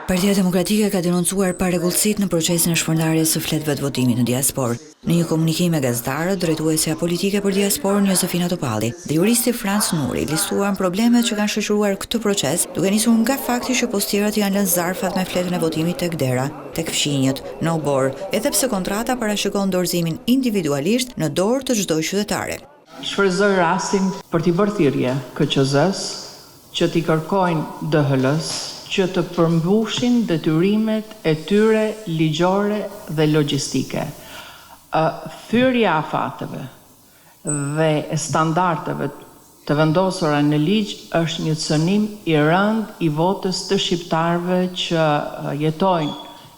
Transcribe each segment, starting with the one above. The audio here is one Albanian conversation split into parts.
Partia Demokratike ka denoncuar parregullësitë në procesin e shpërndarjes së fletëve të votimit në diasporë. Në një komunikim me gazetarët, drejtuesja politike për diasporën Josefina Topalli dhe juristi Franc Nuri listuan problemet që kanë shoqëruar këtë proces, duke nisur nga fakti që postierat janë lënë zarfat me fletën e votimit tek dera, tek fqinjët, në obor, edhe pse kontrata parashikon dorëzimin individualisht në dorë të çdo qytetare. Shfrytëzoj rastin për t'i bërë thirrje KQZ-s që t'i kërkojnë DHL-s që të përmbushin detyrimet e tyre ligjore dhe logjistike. Thyrja e afateve dhe e standardeve të vendosura në ligj është një cënim i rënd i votës të shqiptarëve që jetojnë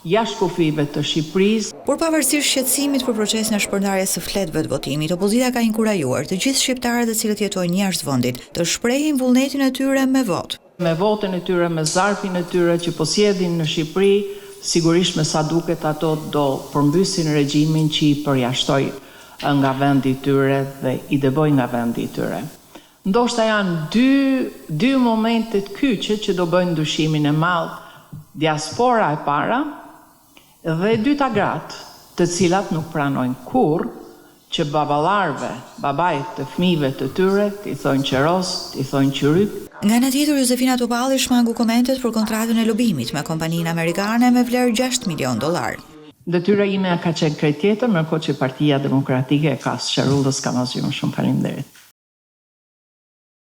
jashtë kufive të Shqipërisë. Por pavarësisht shqetësimit për procesin e shpërndarjes së fletëve të votimit, opozita ka inkurajuar të gjithë shqiptarët e cilët jetojnë jashtë vendit të shprehin vullnetin e tyre me votë. Me votën e tyre, me zarfin e tyre që po sjedhin në Shqipëri, sigurisht me sa duket ato do përmbysin regjimin që i përjashtoi nga vendi i tyre dhe i deboj nga vendi i tyre. Ndoshta janë dy momentet kyçe që do bëjnë ndryshimin e madh, diaspora e para dhe dyta gratë, të cilat nuk pranojnë kurrë që baballarëve, babait të fëmijëve të tyre, t'i thonë qeros, t'i thonë qyryk. Nga ana tjetër, Josefina Topalli shmangu komentet për kontratën e lobimit me kompaninë amerikane me vlerë $6 milion. Detyra ime ka qenë krejt tjetër, ndërkohë që Partia Demokratike ka sqaruar dhe s'kam asgjë më shumë. Faleminderit.